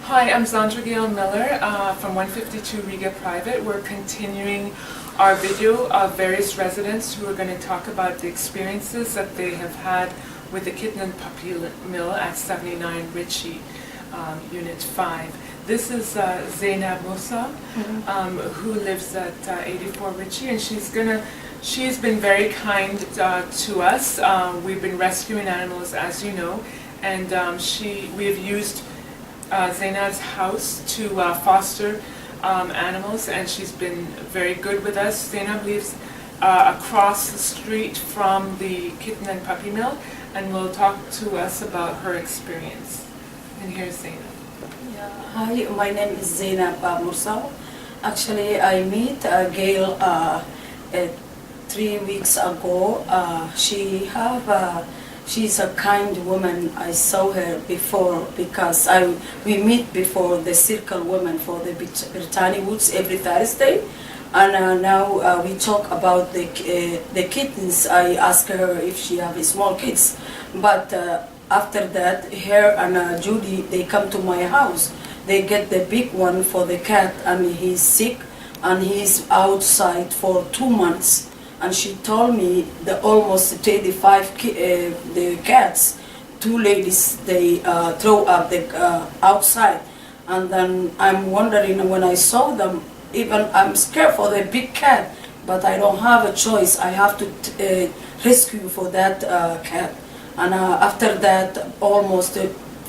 Hi, I'm Zandra Gail Miller from 152 Riga Private. We're continuing our video of various residents who are going to talk about the experiences that they have had with the Kitten and Puppy Mill at 79 Ritchie, Unit 5. This is Zaenab Musa, who lives at 84 Ritchie, and she's been very kind to us. We've been rescuing animals, as you know, and we've used Zainab's house to foster animals, and she's been very good with us. Zainab lives across the street from the Kitten and Puppy Mill, and will talk to us about her experience. And here's Zainab. Yeah. Hi, my name is Zaenab Musa. Actually, I met Gail 3 weeks ago. She's a kind woman. I saw her before because we meet before the Circle Women for the Brittany Woods every Thursday, and now we talk about the kittens. I asked her if she have small kids, but after that, her and Judy, they come to my house. They get the big one for the cat, and he's sick, and he's outside for 2 months. And she told me the almost 35 the cats, 2 ladies, they throw up the outside. And then I'm wondering, when I saw them, even I'm scared for the big cat, but I don't have a choice. I have to rescue for that cat. And after that, almost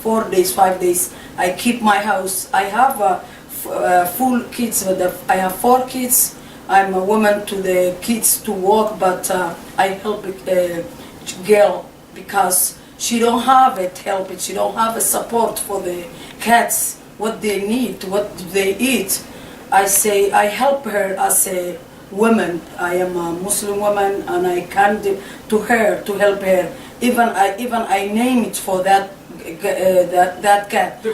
4 days, 5 days, I keep my house. I have full kids. I have 4 kids. I'm a woman to the kids to work, but I help girl because she don't have it help. She don't have a support for the cats, what they need, what they eat. I say I help her as a woman. I am a Muslim woman, and I can to her to help her. Even I name it for that cat, the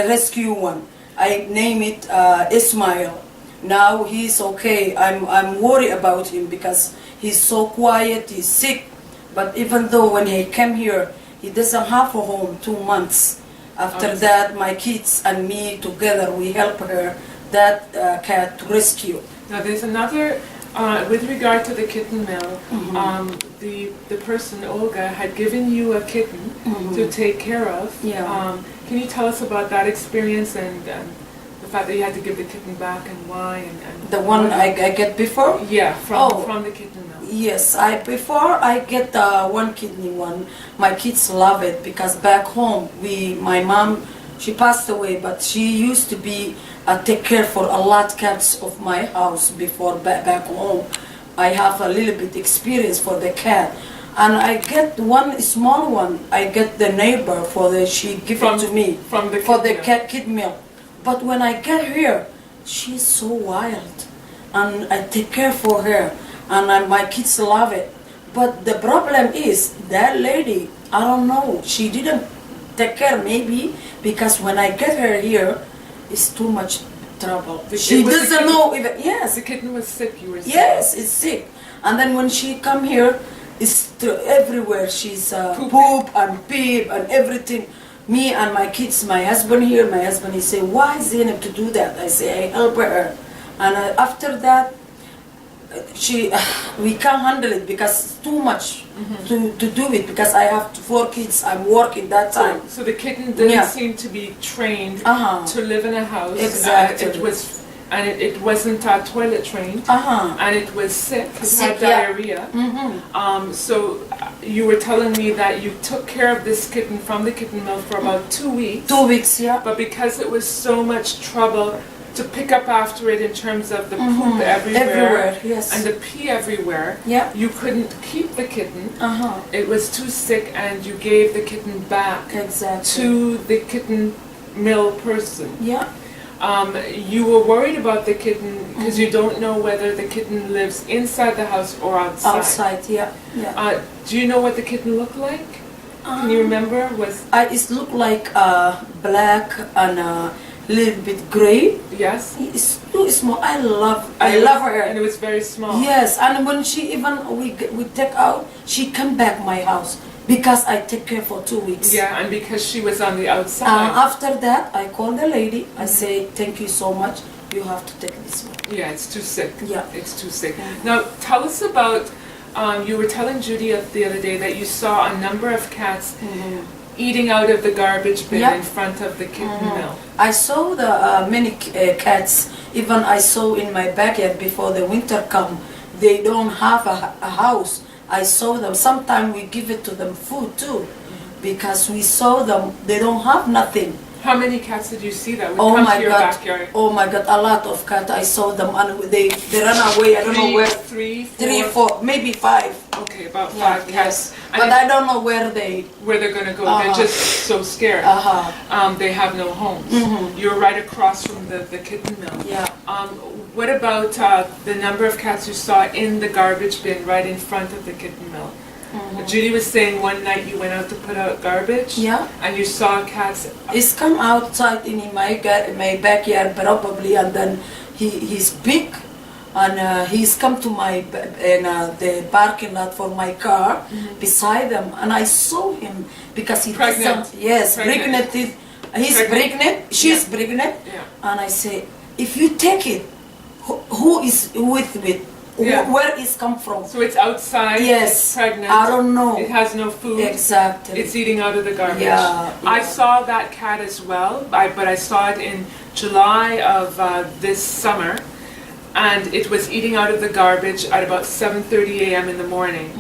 rescue one. I name it Ismail. Now he's okay. I'm worried about him because he's so quiet, he's sick. But even though when he came here, he doesn't have a home 2 months. After that, my kids and me together, we help her, that cat, to rescue. Now there's another, with regard to the kitten mill, the person, Olga, had given you a kitten to take care of. Yeah. Can you tell us about that experience and the fact that you had to give the kitten back, and why? And the one I get before? Yeah, from the kitten mill. Yes, before I get one kidney one, my kids love it because back home, my mom, she passed away, but she used to be take care for a lot cats of my house before back home. I have a little bit experience for the cat. And I get one small one, I get the neighbor she give it to me for the kid meal. But when I get here, she's so wild, and I take care for her, and my kids love it. But the problem is, that lady, I don't know, she didn't take care maybe, because when I get her here, it's too much trouble. She doesn't know even, yes. The kitten was sick, you were saying? Yes, it's sick. And then when she come here, it's everywhere. She's poop and pee and everything. Me and my kids, my husband here, my husband, he say, why Zainab to do that? I say, I help her. And after that, we can't handle it because it's too much to do it, because I have 4 kids, I'm working that time. So the kitten didn't seem to be trained to live in a house. Exactly. It wasn't toilet trained, and it was sick. It had diarrhea. So you were telling me that you took care of this kitten from the kitten mill for about 2 weeks. 2 weeks, yeah. But because it was so much trouble to pick up after it in terms of the poop everywhere, yes, and the pee everywhere, you couldn't keep the kitten. It was too sick, and you gave the kitten back to the kitten mill person. Yeah. You were worried about the kitten because you don't know whether the kitten lives inside the house or outside. Outside, yeah. Do you know what the kitten looked like? Can you remember? It looked like black and a little bit gray. Yes. It's too small. I love her. And it was very small. Yes, and when she we take out, she come back my house. because I take care for 2 weeks. Yeah, and because she was on the outside. After that, I call the lady. I say, thank you so much. You have to take this one. Yeah, it's too sick. Yeah. It's too sick. Now, tell us about, you were telling Judy the other day that you saw a number of cats eating out of the garbage bin in front of the kitten mill. I saw the many cats, even I saw in my backyard before the winter come, they don't have a house. I saw them, sometimes we give it to them food too, because we saw them, they don't have nothing. How many cats did you see that would come to your backyard? Oh my God, a lot of cats. I saw them and they run away. I don't know where. Three, four, maybe 5. Okay, about 5 cats. Yes. But I don't know where they're going to go. They're just so scared. They have no homes. You're right across from the kitten mill. Yeah. What about the number of cats you saw in the garbage bin right in front of the kitten mill? Judy was saying one night you went out to put out garbage. Yeah. And you saw cats. He's come outside in my backyard probably, and then he's big, and he's come to my the parking lot for my car beside them, and I saw him because he pregnant. Yes, pregnant. He's pregnant. She's pregnant. Yeah. And I say, if you take it, who is with it? Yeah. Where is come from? So it's outside. Yes. It's pregnant. I don't know. It has no food. Exactly. It's eating out of the garbage. Yeah. I saw that cat as well, but I saw it in July of this summer, and it was eating out of the garbage at about 7:30 a.m. in the morning.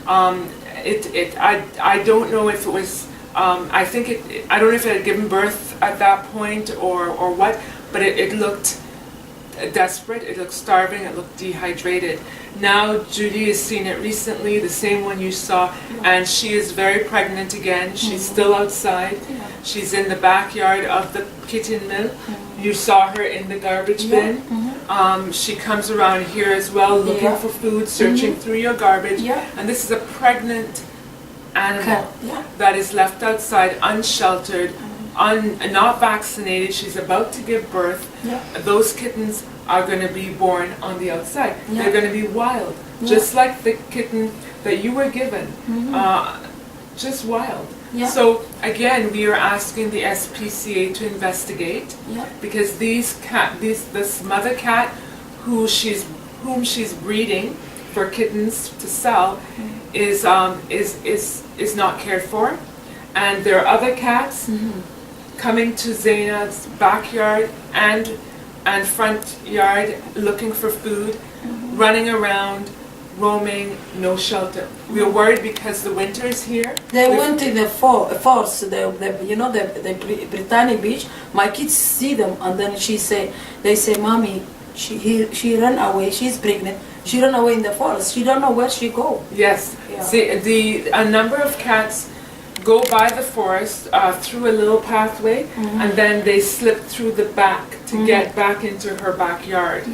I don't know if it was. I think I don't know if it had given birth at that point or what, but it looked desperate, it looked starving, it looked dehydrated. Now Judy has seen it recently, the same one you saw, and she is very pregnant again. She's still outside. She's in the backyard of the kitten mill. You saw her in the garbage bin. She comes around here as well, looking for food, searching through your garbage. And this is a pregnant animal that is left outside, unsheltered, not vaccinated. She's about to give birth. Those kittens are going to be born on the outside. They're going to be wild, just like the kitten that you were given, just wild. So again, we are asking the SPCA to investigate because this mother cat whom she's breeding for kittens to sell is not cared for, and there are other cats coming to Zaenab's backyard and front yard looking for food, running around, roaming, no shelter. We are worried because the winter is here. They went in the forest, the Britannia Beach. My kids see them, and then they say, Mommy, she ran away, she's pregnant. She ran away in the forest. She don't know where she go. Yes. A number of cats go by the forest through a little pathway, and then they slip through the back to get back into her backyard.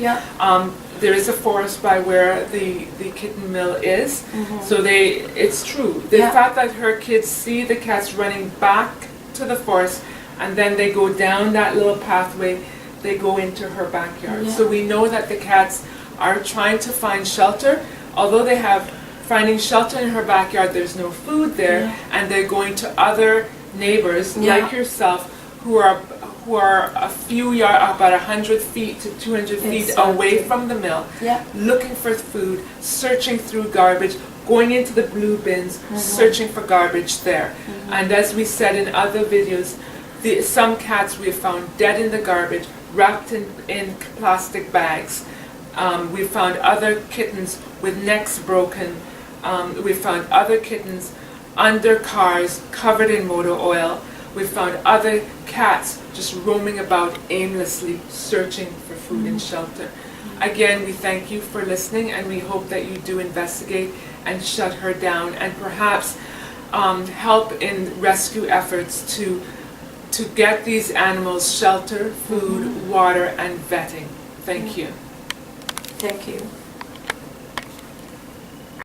There is a forest by where the kitten mill is, so it's true. The fact that her kids see the cats running back to the forest, and then they go down that little pathway, they go into her backyard. So we know that the cats are trying to find shelter, although they have finding shelter in her backyard, there's no food there, and they're going to other neighbors like yourself who are a few yards, about 100 feet to 200 feet away from the mill, looking for food, searching through garbage, going into the blue bins, searching for garbage there. And as we said in other videos, some cats we have found dead in the garbage, wrapped in plastic bags. We found other kittens with necks broken. We found other kittens under cars covered in motor oil. We found other cats just roaming about aimlessly, searching for food and shelter. Again, we thank you for listening, and we hope that you do investigate and shut her down, and perhaps help in rescue efforts to get these animals shelter, food, water, and vetting. Thank you. Thank you.